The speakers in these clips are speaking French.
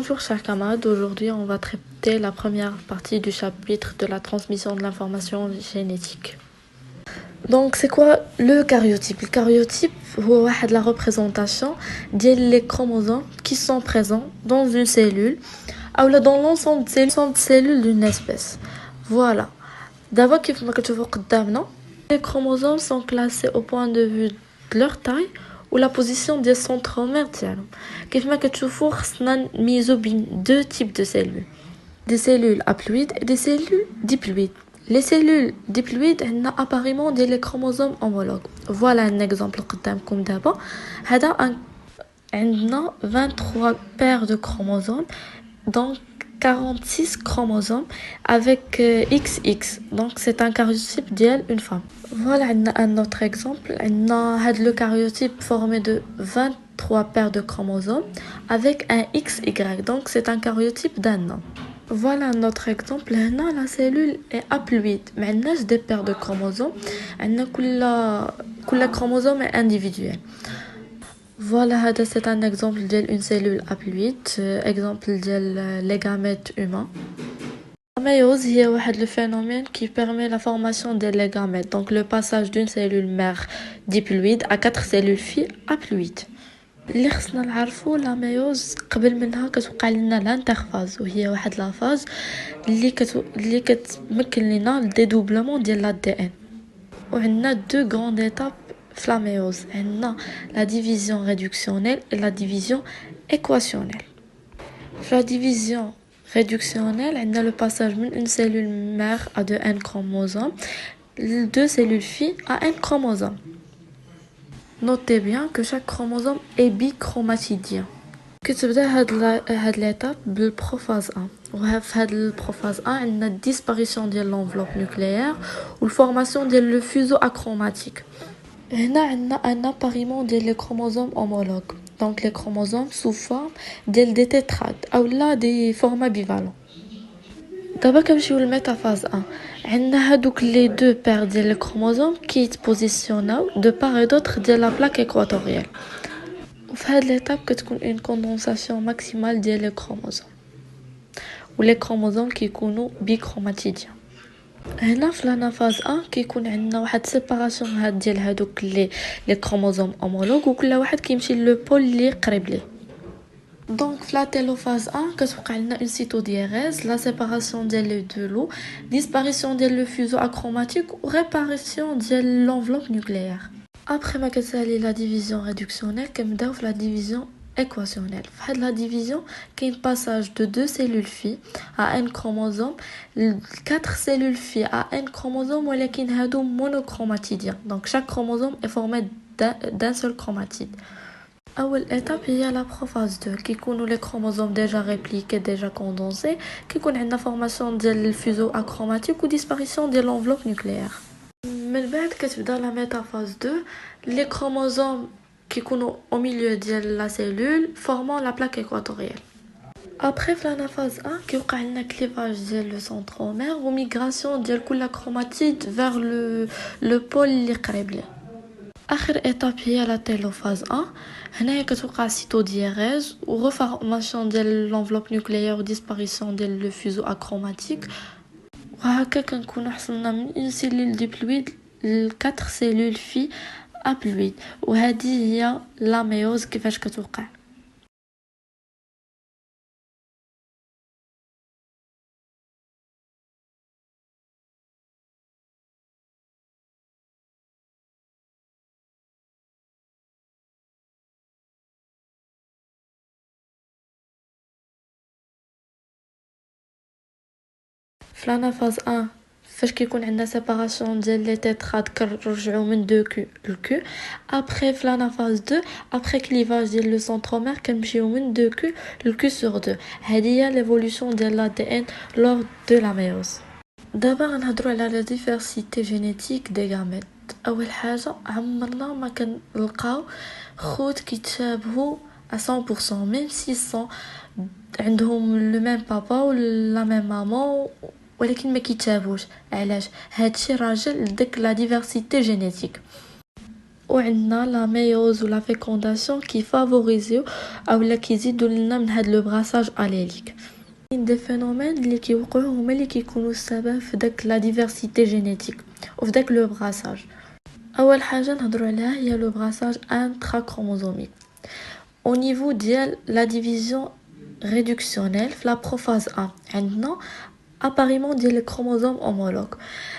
Bonjour chers camarades, aujourd'hui on va traiter la première partie du chapitre de la transmission de l'information génétique. Donc c'est quoi le karyotype? Le karyotype c'est la représentation des chromosomes qui sont présents dans une cellule ou dans l'ensemble des cellules d'une espèce. Voilà. D'abord, les chromosomes sont classés au point de vue de leur taille ou la position des centromères ديالهم. كيفما كتشوفوا خصنا نميزوا بين deux types de cellules, des cellules haploïdes et des cellules diploïdes. Les cellules diploïdes عندنا apparemment des chromosomes homologues. Voilà un exemple قدامكم دابا. هذا عندنا 23 paires de chromosomes, donc 46 chromosomes avec XX. Donc c'est un karyotype d'une femme. Voilà un autre exemple. Le karyotype formé de 23 paires de chromosomes avec un XY. Donc c'est un karyotype d'un homme. Voilà un autre exemple. La cellule est haploïde. Mais on a des paires de chromosomes. Chaque chromosome est individuel. Voilà, c'est un exemple d'une cellule haploïde, exemple les gamètes humains. La méiose est le phénomène qui permet la formation des gamètes, donc le passage d'une cellule mère diploïde à 4 cellules filles haploïdes. اللي خصنا نعرفوا لا ميوز قبل منها كتوقع لنا الانترفاز وهي واحد لا فاز اللي كتمكن لنا الديدوبلمون ديال لا دي ان وعندنا دو غراند ايتاب la méiose. On a la division réductionnelle et la division équationnelle. La division réductionnelle, on a le passage d'une cellule mère à de n chromosomes, deux cellules filles à n chromosomes. Notez bien que chaque chromosome est bichromatidien. كتبدا هاد l'étape بالprophase 1. وفي هاد البروفاز 1 عندنا disparition ديال l'enveloppe nucléaire ou formation ديال le fuseau achromatique. هنا عندنا un appariement des chromosomes homologues, donc les chromosomes sous forme des tétrades ou là des formats bivalents. دابا كنمشيو للميتافاز 1. عندنا هادوك les deux paires ديال chromosomes qui positionnent de part et d'autre ديال la plaque équatoriale. وفي هاد l'étape كتكون une condensation maximale ديال les chromosomes و les chromosomes كيكونوا bichromatidiens. هنا في الانافاز 1 كيكون عندنا واحد سيباراسيون ديال هادوك لي كروموزوم اومولوج وكل واحد كيمشي لو بول اللي قريب ليه. دونك في لا تيلوفاز 1 كتوقع لنا اون سيتودييريز لا سيباراسيون ديال لي دو لو ديسباريسيون ديال لو فوزو اكروماتيك و ريباريسيون ديال لونفلوب نوكليير. ابري ما كتسالي لا ديفيزيون ريدكسيونيل كنبداو في لا ديفيزيون équationnelle. Fait la division qui est un passage de 2 cellules filles à un chromosome, 4 cellules filles à un chromosome ou les kinhado monochromatidiens. Donc chaque chromosome est formé d'un seul chromatide. Première étape il y a la prophase 2 qui connaît les chromosomes déjà répliqués, déjà condensés, qui connaît la formation du fuseau achromatique ou disparition de l'enveloppe nucléaire. Mais بعد la métaphase 2, les chromosomes qui sont au milieu de la cellule formant la plaque équatoriale. Après la phase 1 qui a un clivage du centromère ou migration de la chromatide vers le pôle اللي قريب ليه. آخر étape هي la télophase 1. هنايا كتوقع cytodiérèse ou reformation de l'enveloppe nucléaire ou disparition de le fuseau achromatique. وهكا كنكونوا حصلنا من une cellule diploïde ل 4 cellules filles haploïde وهذه هي لا ميوز كيفاش كتوقع. في l'anafase 1 فاش كيكون عندنا séparation ديال لي تيتراد كنرجعوا من 2 q ل q. après في l'anafase 2 après clivage ديال لو سنترومير كنمشيو من 2 q ل q sur 2. هذه هي l'évolution ديال l'ADN lors de la méiose. دابا غنهضروا على la diversité génétique des gamètes. اول حاجه عمرنا ما كنلقاو خوت كيتشابهوا à 100% même s'ils sont عندهم le même papa ou la même maman ولكن ما كيتشابهوش. علاش هادشي راجل لديك لا ديفيرسيتي جينيتيك. وعندنا لا ميوز ولا فيكونداسيون كي فافوريزيو اولا كيزيدوا لنا من هاد لو براساج اليليك. دي فينومين اللي كيوقعوا هما اللي كيكونوا السبب في داك لا ديفيرسيتي جينيتيك وفي داك لو براساج. اول حاجه نهضروا عليها هي لو براساج انترا كروموزوميك. au niveau ديال لا ديفيزيون ريدكسيونيل في لا بروفاز 1 عندنا اباريمون ديال الكروموزوم اومولوج.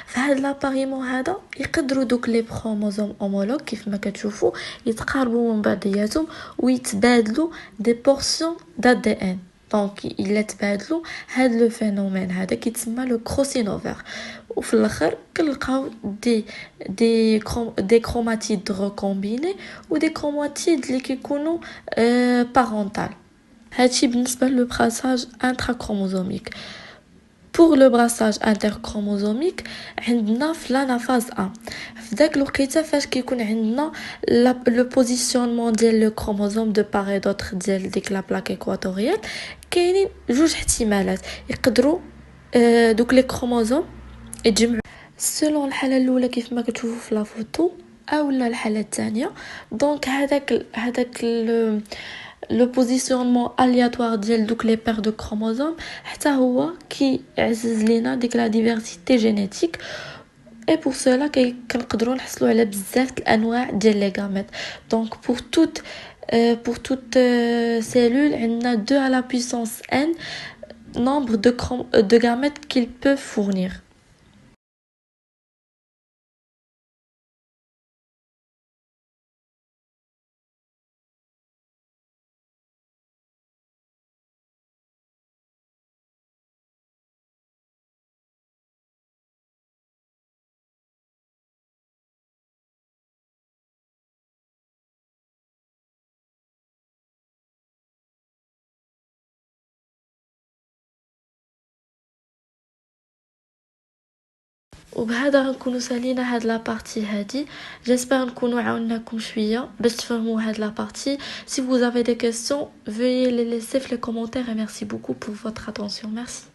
فهاد لاباريمون هذا يقدروا دوك لي كروموزوم اومولوج كيف ما كتشوفوا يتقاربوا من بعضياتهم ويتبادلوا دي بورسيون دي ان. دونك الا تبادلوا هاد لو فينومين هذا كيتسمى لو كروسينوفر. وفي الاخر كنلقاو دي كروماتيد ريكومبيني ودي كروماتيد اللي كيكونوا بارونتال. هادشي بالنسبه لو براساج انترا كروموزوميك. pour le brassage interchromosomique عندنا في l'anaphase 1 في داك الوقيته فاش كيكون عندنا le positionnement ديال le chromosome de part et d'autre ديال ديك لا plaque équatoriale كاينين جوج احتمالات يقدروا دوك لي كروموزوم يتجمعوا selon الحاله الاولى كيف ما كتشوفوا في لا فوتو اولا الحاله الثانيه. دونك هذاك لو بوزيسيونمون الياتوار ديال دوك لي بير دو كروموزوم حتى هو كيعزز لينا ديك لا ديفيرسيتي جينيتيك. اي بور سولا كنقدروا نحصلوا على بزاف الانواع ديال لي غاميت. دونك pour toute cellule عندنا 2 à la puissance n nombre de gamètes qu'il peut fournir. وبهذا غنكونوا سالينا هاد لا بارتي هادي. جيسبر نكونوا عاونناكم شويه باش تفهموا هاد لا بارتي. Si vous avez des questions, veuillez les laisser dans les commentaires et merci beaucoup pour votre attention. Merci.